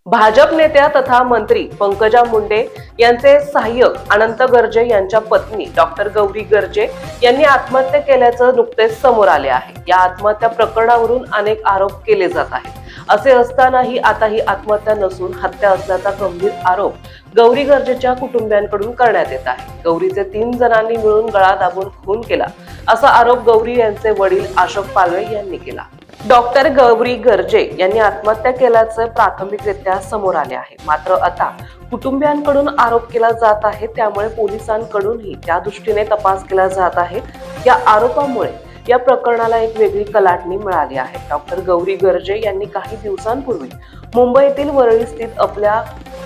भाजप नेत्या तथा मंत्री पंकजा मुंडे यांचे सहाय्यक अनंत गर्जे यांच्या पत्नी डॉक्टर गौरी गर्जे यांनी आत्महत्या केल्याचं नुकतेच समोर आले आहे। या आत्महत्या प्रकरणावरून अनेक आरोप केले जात आहेत। असे असतानाही आता ही आत्महत्या नसून हत्या असल्याचा गंभीर आरोप गौरी गर्जेच्या कुटुंबियांकडून करण्यात येत आहे। गौरीचे 3 जणांनी मिळून गळा दाबून खून केला असा आरोप गौरी यांचे वडील अशोक पालवे यांनी केला। डॉक्टर गौरी गर्जे यांनी आत्महत्या केल्याचे प्राथमिकरित्या समोर आले आहे। मात्र आता कुटुंबियांकडून आरोप केला जात आहे, त्यामुळे पोलिसांकडूनही त्या दृष्टीने तपास केला जात आहे। या आरोपामुळे या प्रकरणाला एक वेगळी कलाटणी मिळाली आहे। डॉक्टर गौरी गर्जे यांनी काही दिवसांपूर्वी मुंबईतील वरळी स्थित आपल्या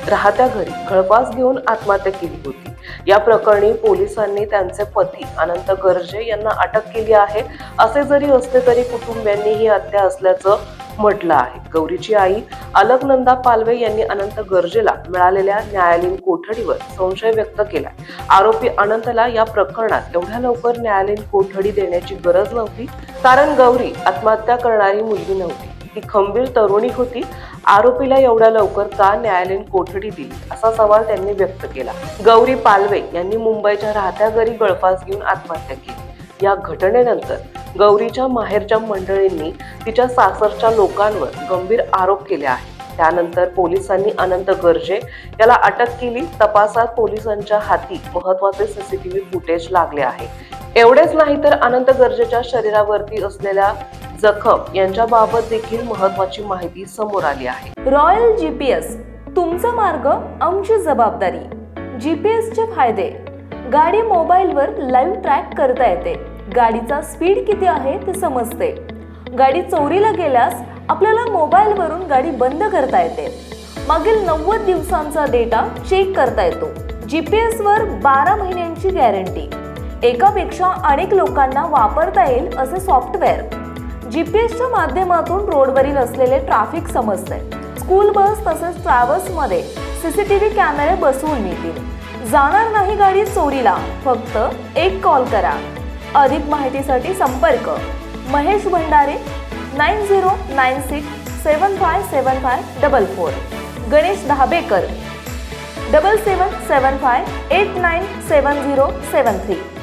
राहत्या घरी गळफास घेऊन आत्महत्या केली होती। या प्रकरणी पोलिसांनी त्यांचे पती अनंत गर्जे यांना अटक केली आहे। असे जरी असले तरी कुटुंबियांनी ही हत्या असल्याचं म्हटलं आहे। गौरीची आई अलकनंदा पालवे यांनी अनंत गर्जेला मिळालेल्या न्यायालयीन कोठडीवर संशय व्यक्त केला। आरोपी अनंतला या प्रकरणात एवढ्या लवकर न्यायालयीन कोठडी देण्याची गरज नव्हती, कारण गौरी आत्महत्या करणारी मुलगी नव्हती, ती खंबीर तरुणी होती। आरोपीला एवढ्या लवकर का न्यायालयीन कोठडी दिली असा सवाल त्यांनी व्यक्त केला। गौरी पालवे यांनी मुंबईच्या राहत्या घरी गळफास घेऊन आत्महत्या केली। या घटनेनंतर गौरीच्या माहेरच्या मंडळींनी तिच्या सासरच्या लोकांवर गंभीर आरोप केले आहेत। त्यानंतर पोलिसांनी अनंत गर्जे याला अटक केली। तपासात पोलिसांच्या हाती महत्त्वाचे सीसीटीव्ही फुटेज लागले आहे। एवढेच नाही तर अनंत गर्जेच्या शरीरावरती असलेल्या जखम यांच्याबाबत देखील महत्त्वाची माहिती समोर आली आहे। रॉयल जीपीएस, तुमचा मार्ग आमची जबाबदारी। जीपीएसचे फायदे: गाडी मोबाईलवर लाईव्ह ट्रॅक करता येते, गाडीचा स्पीड किती आहे ते समजते, गाडी चोरीला गेल्यास आपल्याला मोबाईलवरून गाडी बंद करता येते, मागील 90 दिवसांचा डेटा चेक करता येतो, जीपीएस वर 12 महिन्यांची गॅरंटी, एकापेक्षा अनेक लोकांना वापरता येईल असे सॉफ्टवेअर, जीपीएसच्या माध्यमातून रोडवरील असलेले ट्रॅफिक समजते, स्कूल बस तसेच ट्रॅव्हल्स मध्ये सीसीटीव्ही कॅमेरे बसवून मिळतील, जाणार नाही गाडी चोरीला, फक्त एक कॉल करा। अधिक माहितीसाठी संपर्क महेश भंडारे 9096757544, गणेश धाबेकर 7775897073।